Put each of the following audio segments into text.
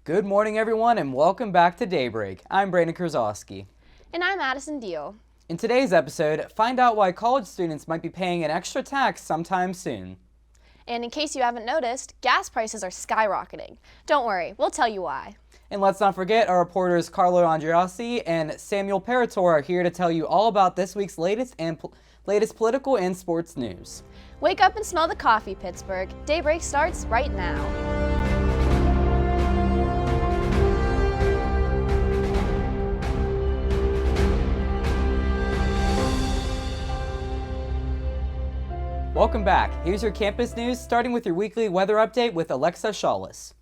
Good morning, everyone, and welcome back to Daybreak. I'm Brandon Krasowski. And I'm Addison Deal. In today's episode, find out why college students might be paying an extra tax sometime soon. And in case you haven't noticed, gas prices are skyrocketing. Don't worry, we'll tell you why. And let's not forget, our reporters Carlo Andreassi and Samuel Parator are here to tell you all about this week's latest political and sports news. Wake up and smell the coffee, Pittsburgh. Daybreak starts right now. Welcome back. Here's your campus news, starting with your weekly weather update with Alexa Shawless.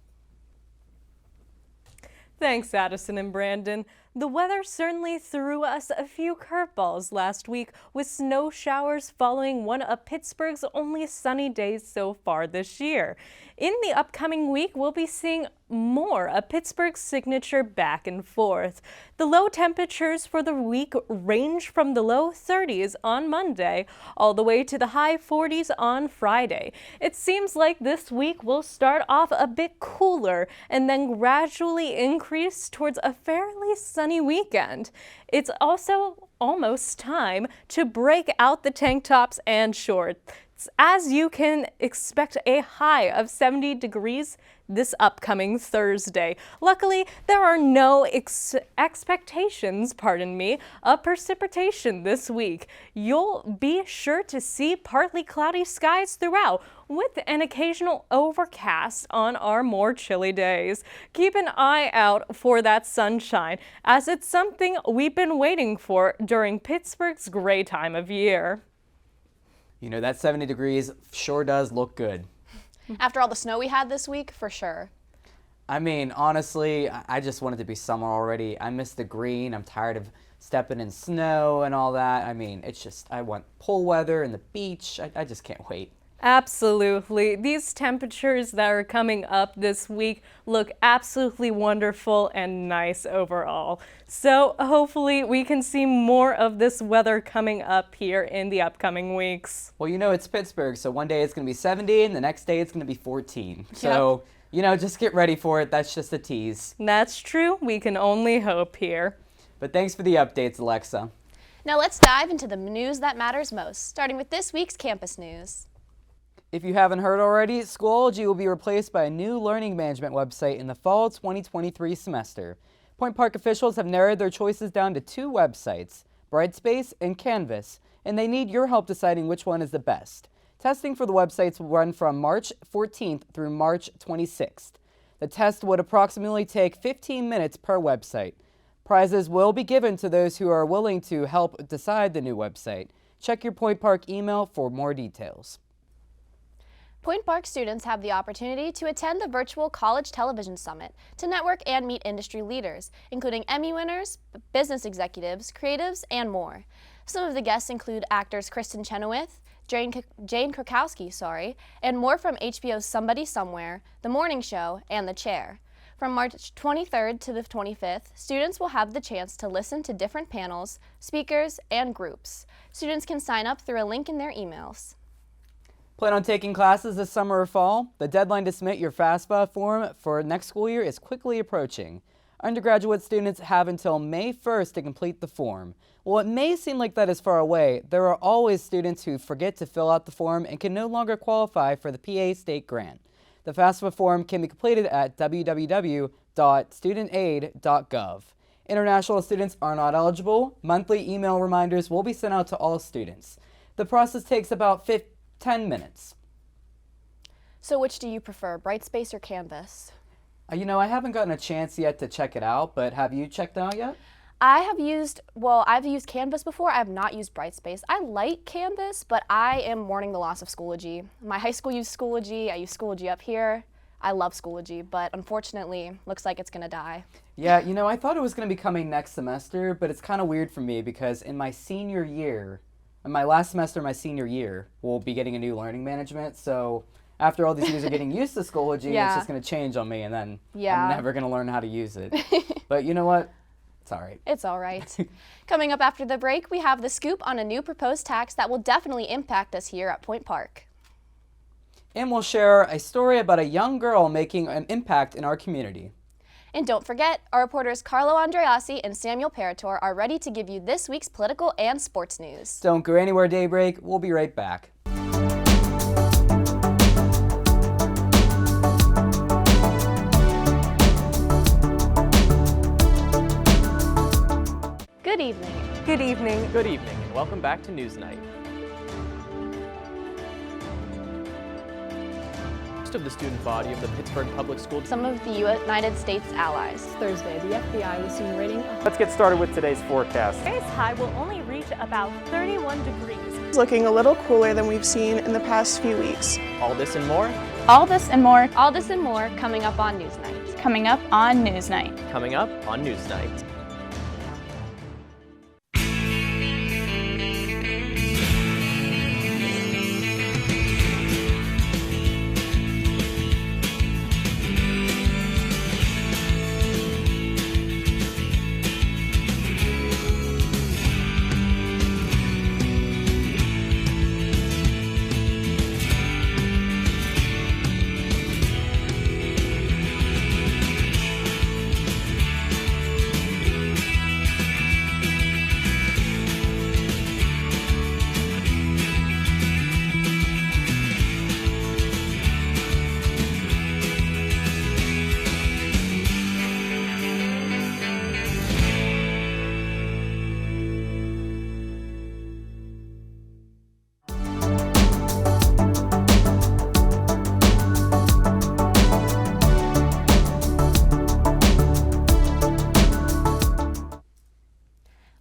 Thanks, Addison and Brandon. The weather certainly threw us a few curveballs last week, with snow showers following one of Pittsburgh's only sunny days so far this year. In the upcoming week, we'll be seeing more of Pittsburgh's signature back and forth. The low temperatures for the week range from the low 30s on Monday all the way to the high 40s on Friday. It seems like this week will start off a bit cooler and then gradually increase towards a fairly sunny weekend. It's also almost time to break out the tank tops and shorts, as you can expect a high of 70 degrees this upcoming Thursday. Luckily, there are no expectations, of precipitation this week. You'll be sure to see partly cloudy skies throughout, with an occasional overcast on our more chilly days. Keep an eye out for that sunshine, as it's something we've been waiting for during Pittsburgh's gray time of year. You know, that 70 degrees sure does look good. After all the snow we had this week, for sure. I mean, honestly, I just want it to be summer already. I miss the green. I'm tired of stepping in snow and all that. I mean, it's just, I want pool weather and the beach. I just can't wait. Absolutely. These temperatures that are coming up this week look absolutely wonderful and nice overall. So hopefully we can see more of this weather coming up here in the upcoming weeks. Well, you know, it's Pittsburgh, so one day it's going to be 70 and the next day it's going to be 14. So, you know, just get ready for it. That's just a tease. That's true. We can only hope here. But thanks for the updates, Alexa. Now let's dive into the news that matters most, starting with this week's campus news. If you haven't heard already, Schoology will be replaced by a new learning management website in the fall 2023 semester. Point Park officials have narrowed their choices down to two websites, Brightspace and Canvas, and they need your help deciding which one is the best. Testing for the websites will run from March 14th through March 26th. The test would approximately take 15 minutes per website. Prizes will be given to those who are willing to help decide the new website. Check your Point Park email for more details. Point Park students have the opportunity to attend the virtual College Television Summit to network and meet industry leaders, including Emmy winners, business executives, creatives, and more. Some of the guests include actors Kristen Chenoweth, Jane Krakowski, and more from HBO's Somebody Somewhere, The Morning Show, and The Chair. From March 23rd to the 25th, students will have the chance to listen to different panels, speakers, and groups. Students can sign up through a link in their emails. Plan on taking classes this summer or fall? The deadline to submit your FAFSA form for next school year is quickly approaching. Undergraduate students have until May 1st to complete the form. While it may seem like that is far away, there are always students who forget to fill out the form and can no longer qualify for the PA state grant. The FAFSA form can be completed at www.studentaid.gov. International students are not eligible. Monthly email reminders will be sent out to all students. The process takes about 10 minutes. So which do you prefer, Brightspace or Canvas? You know, I haven't gotten a chance yet to check it out, but have you checked it out yet? I've used Canvas before. I have not used Brightspace. I like Canvas, but I am mourning the loss of Schoology. My high school used Schoology. I use Schoology up here. I love Schoology, but unfortunately, looks like it's going to die. Yeah, you know, I thought it was going to be coming next semester, but it's kind of weird for me because in my senior year, in my last semester of my senior year, we'll be getting a new learning management, so after all these years of getting used to Schoology, it's just going to change on me, and then I'm never going to learn how to use it. But you know what? It's all right. It's all right. Coming up after the break, we have the scoop on a new proposed tax that will definitely impact us here at Point Park. And we'll share a story about a young girl making an impact in our community. And don't forget, our reporters Carlo Andreassi and Samuel Parator are ready to give you this week's political and sports news. Don't go anywhere, Daybreak. We'll be right back. Good evening. Good evening. Good evening, and welcome back to Newsnight. Most of the student body of the Pittsburgh Public School. Some of the United States allies. Thursday, the FBI was seen raiding. Let's get started with today's forecast. Today's high will only reach about 31 degrees. It's looking a little cooler than we've seen in the past few weeks. All this and more All this and more All this and more coming up on Newsnight. coming up on Newsnight. coming up on Newsnight.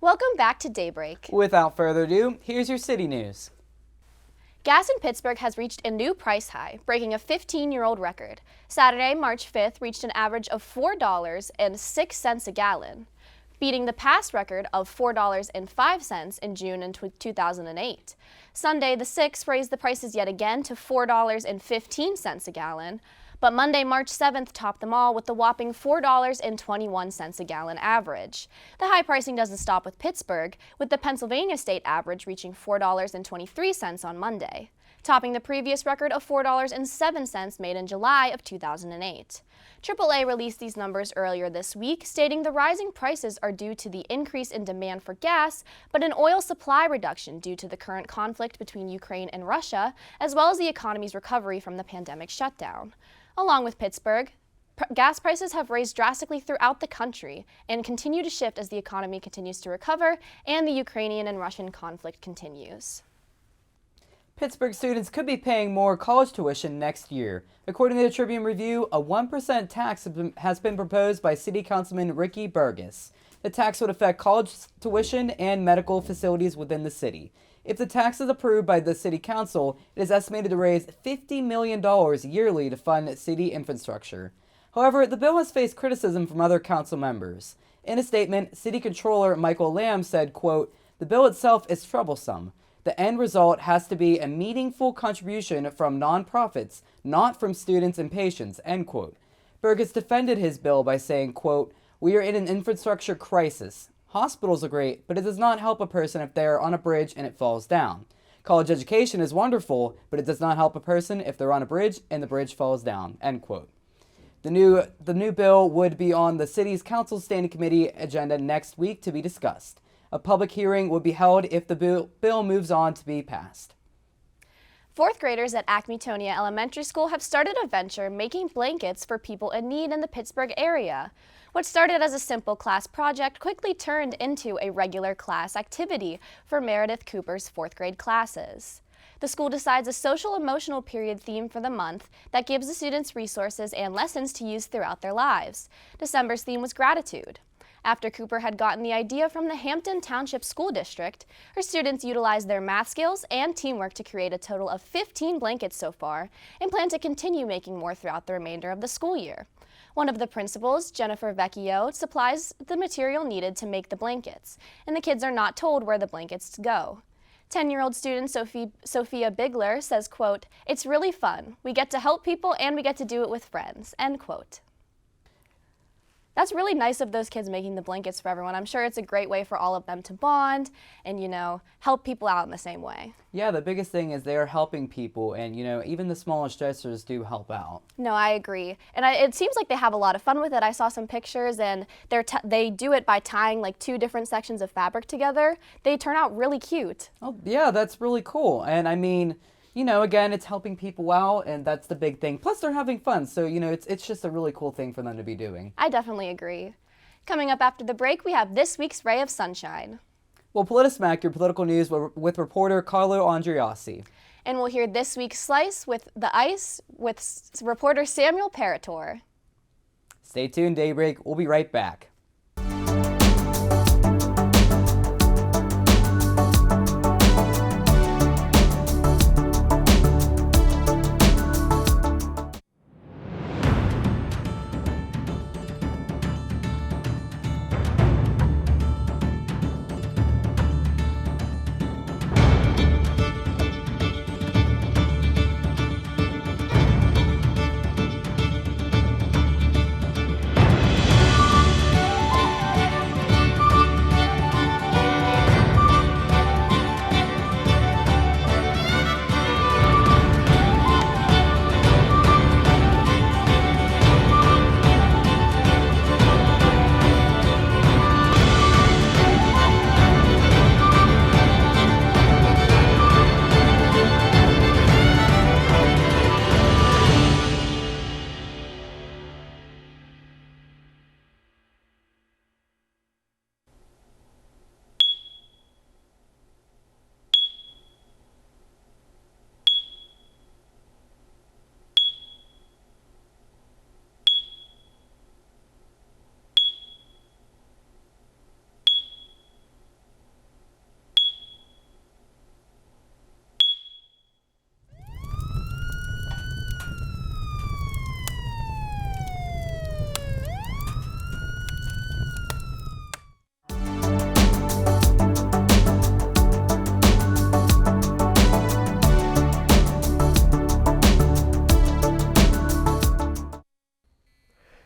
Welcome back to Daybreak. Without further ado, here's your city news. Gas in Pittsburgh has reached a new price high, breaking a 15-year-old record. Saturday, March 5th, reached an average of $4.06 a gallon, beating the past record of $4.05 in June in 2008. Sunday, the 6th, raised the prices yet again to $4.15 a gallon, but Monday, March 7th, topped them all with the whopping $4.21 a gallon average. The high pricing doesn't stop with Pittsburgh, with the Pennsylvania state average reaching $4.23 on Monday, topping the previous record of $4.07 made in July of 2008. AAA released these numbers earlier this week, stating the rising prices are due to the increase in demand for gas, but an oil supply reduction due to the current conflict between Ukraine and Russia, as well as the economy's recovery from the pandemic shutdown. Along with Pittsburgh, gas prices have raised drastically throughout the country and continue to shift as the economy continues to recover and the Ukrainian and Russian conflict continues. Pittsburgh students could be paying more college tuition next year. According to the Tribune Review, a 1% tax has been proposed by City Councilman Ricky Burgess. The tax would affect college tuition and medical facilities within the city. If the tax is approved by the City Council, it is estimated to raise $50 million yearly to fund city infrastructure. However, the bill has faced criticism from other council members. In a statement, City Controller Michael Lamb said, quote, "The bill itself is troublesome. The end result has to be a meaningful contribution from nonprofits, not from students and patients," end quote. Burgess defended his bill by saying, quote, "We are in an infrastructure crisis. Hospitals are great, but it does not help a person if they are on a bridge and it falls down. College education is wonderful, but it does not help a person if they're on a bridge and the bridge falls down," end quote. The new bill would be on the city's council standing committee agenda next week to be discussed. A public hearing would be held if the bill moves on to be passed. Fourth graders at Acmetonia Elementary School have started a venture making blankets for people in need in the Pittsburgh area. What started as a simple class project quickly turned into a regular class activity for Meredith Cooper's fourth grade classes. The school decides a social-emotional period theme for the month that gives the students resources and lessons to use throughout their lives. December's theme was gratitude. After Cooper had gotten the idea from the Hampton Township School District, her students utilized their math skills and teamwork to create a total of 15 blankets so far and plan to continue making more throughout the remainder of the school year. One of the principals, Jennifer Vecchio, supplies the material needed to make the blankets, and the kids are not told where the blankets go. 10-year-old student Sophia Bigler says, quote, "It's really fun. We get to help people and we get to do it with friends," end quote. That's really nice of those kids making the blankets for everyone. I'm sure it's a great way for all of them to bond and, help people out in the same way. Yeah, the biggest thing is they are helping people, and even the smallest gestures do help out. No, I agree. And it seems like they have a lot of fun with it. I saw some pictures, and they do it by tying like 2 different sections of fabric together. They turn out really cute. Oh, yeah, that's really cool. And I mean, again, it's helping people out, and that's the big thing. Plus, they're having fun, so, it's just a really cool thing for them to be doing. I definitely agree. Coming up after the break, we have this week's Ray of Sunshine. Well, PolitiSmack, your political news with reporter Carlo Andreassi. And we'll hear this week's Slice with the Ice with reporter Samuel Parator. Stay tuned, Daybreak. We'll be right back.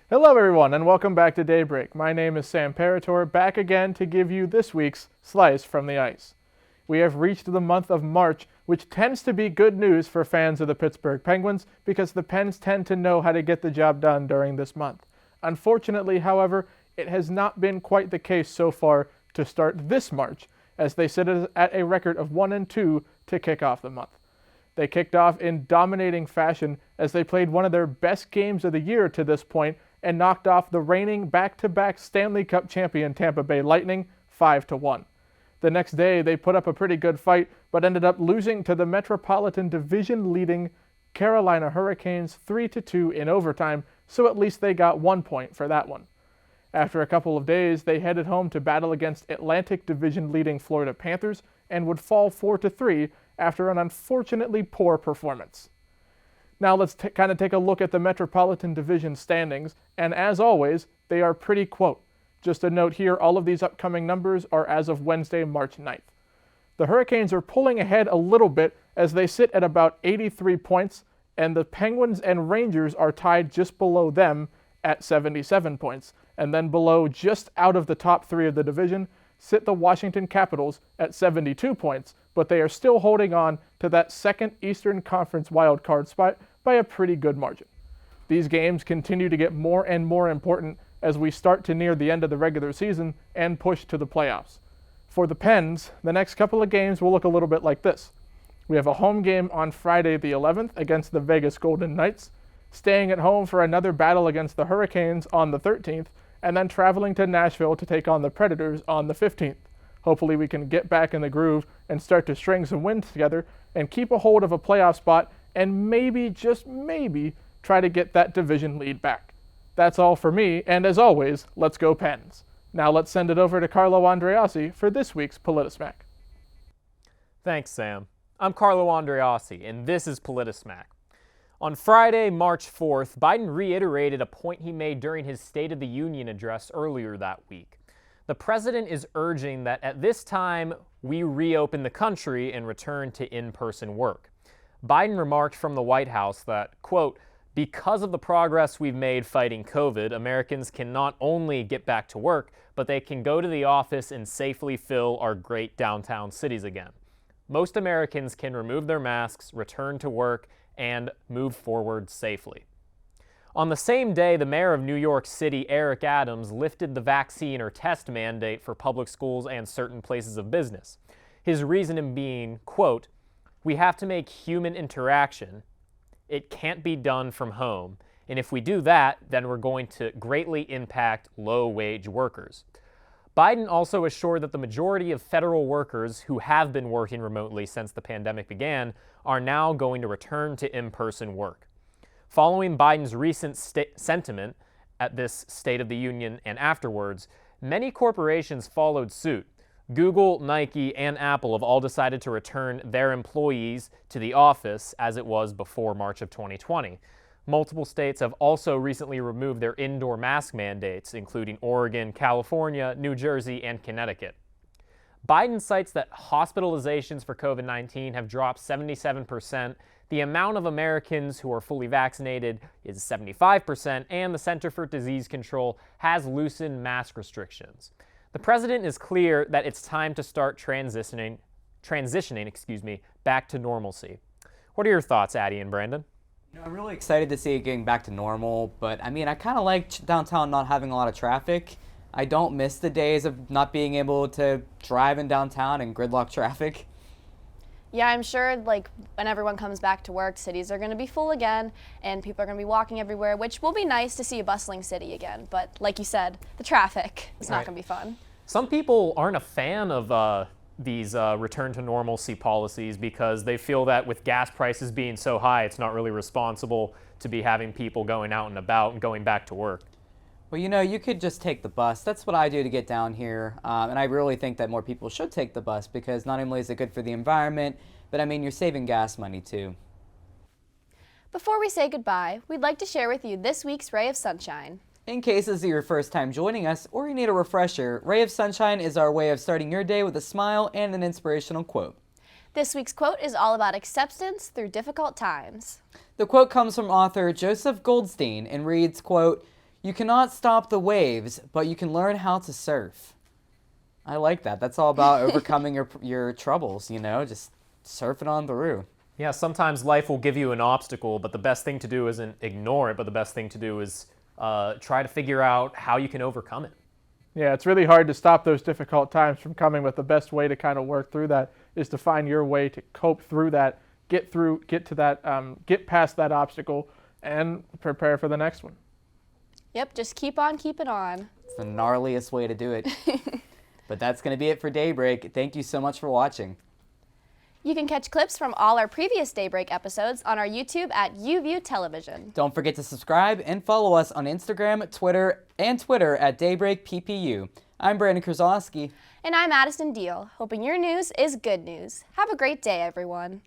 Hello everyone and welcome back to Daybreak. My name is Sam Parator, back again to give you this week's Slice from the Ice. We have reached the month of March, which tends to be good news for fans of the Pittsburgh Penguins because the Pens tend to know how to get the job done during this month. Unfortunately, however, it has not been quite the case so far to start this March, as they sit at a record of 1-2 to kick off the month. They kicked off in dominating fashion as they played one of their best games of the year to this point and knocked off the reigning back-to-back Stanley Cup champion Tampa Bay Lightning 5-1. The next day, they put up a pretty good fight, but ended up losing to the Metropolitan Division-leading Carolina Hurricanes 3-2 in overtime, so at least they got 1 point for that one. After a couple of days, they headed home to battle against Atlantic Division-leading Florida Panthers and would fall 4-3 after an unfortunately poor performance. Now let's kind of take a look at the Metropolitan Division standings, and as always, they are pretty quote. Just a note here, all of these upcoming numbers are as of Wednesday, March 9th. The Hurricanes are pulling ahead a little bit as they sit at about 83 points, and the Penguins and Rangers are tied just below them at 77 points. And then below, just out of the top 3 of the division, sit the Washington Capitals at 72 points, but they are still holding on to that second Eastern Conference wildcard spot by a pretty good margin. These games continue to get more and more important as we start to near the end of the regular season and push to the playoffs. For the Pens, the next couple of games will look a little bit like this. We have a home game on Friday the 11th against the Vegas Golden Knights, staying at home for another battle against the Hurricanes on the 13th, and then traveling to Nashville to take on the Predators on the 15th. Hopefully we can get back in the groove and start to string some wins together and keep a hold of a playoff spot and maybe, just maybe, try to get that division lead back. That's all for me, and as always, let's go Pens. Now let's send it over to Carlo Andreassi for this week's PolitiSmack. Thanks, Sam. I'm Carlo Andreassi, and this is PolitiSmack. On Friday, March 4th, Biden reiterated a point he made during his State of the Union address earlier that week. The president is urging that at this time, we reopen the country and return to in-person work. Biden remarked from the White House that, quote, Because of the progress we've made fighting COVID, Americans can not only get back to work, but they can go to the office and safely fill our great downtown cities again. Most Americans can remove their masks, return to work, and move forward safely. On the same day, the mayor of New York City, Eric Adams, lifted the vaccine or test mandate for public schools and certain places of business. His reasoning being, quote, "We have to make human interaction. It can't be done from home. And if we do that, then we're going to greatly impact low-wage workers." Biden also assured that the majority of federal workers who have been working remotely since the pandemic began are now going to return to in-person work. Following Biden's recent sentiment at this State of the Union and afterwards, many corporations followed suit. Google, Nike, and Apple have all decided to return their employees to the office as it was before March of 2020. Multiple states have also recently removed their indoor mask mandates, including Oregon, California, New Jersey, and Connecticut. Biden cites that hospitalizations for COVID-19 have dropped 77%, the amount of Americans who are fully vaccinated is 75%, and the Center for Disease Control has loosened mask restrictions. The president is clear that it's time to start transitioning, back to normalcy. What are your thoughts, Addie and Brandon? I'm really excited to see it getting back to normal, but I mean, I kind of like downtown not having a lot of traffic. I don't miss the days of not being able to drive in downtown and gridlock traffic. Yeah, I'm sure like when everyone comes back to work, cities are going to be full again and people are going to be walking everywhere, which will be nice to see a bustling city again. But like you said, the traffic is not going to be fun. Some people aren't a fan of these return to normalcy policies because they feel that with gas prices being so high, it's not really responsible to be having people going out and about and going back to work. Well, you know, you could just take the bus. That's what I do to get down here. And I really think that more people should take the bus because not only is it good for the environment, but I mean, you're saving gas money too. Before we say goodbye, we'd like to share with you this week's Ray of Sunshine. In case this is your first time joining us or you need a refresher, Ray of Sunshine is our way of starting your day with a smile and an inspirational quote. This week's quote is all about acceptance through difficult times. The quote comes from author Joseph Goldstein and reads, quote, "You cannot stop the waves, but you can learn how to surf." I like that. That's all about overcoming your troubles, you know, just surfing on through. Yeah, sometimes life will give you an obstacle, but the best thing to do isn't ignore it, but the best thing to do is try to figure out how you can overcome it. Yeah, it's really hard to stop those difficult times from coming, but the best way to kind of work through that is to find your way to cope through that, get past that obstacle, and prepare for the next one. Yep, just keep on keeping on. It's the gnarliest way to do it. But that's going to be it for Daybreak. Thank you so much for watching. You can catch clips from all our previous Daybreak episodes on our YouTube at YouView Television. Don't forget to subscribe and follow us on Instagram, Twitter at Daybreak PPU. I'm Brandon Krasowski. And I'm Addison Deal, hoping your news is good news. Have a great day, everyone.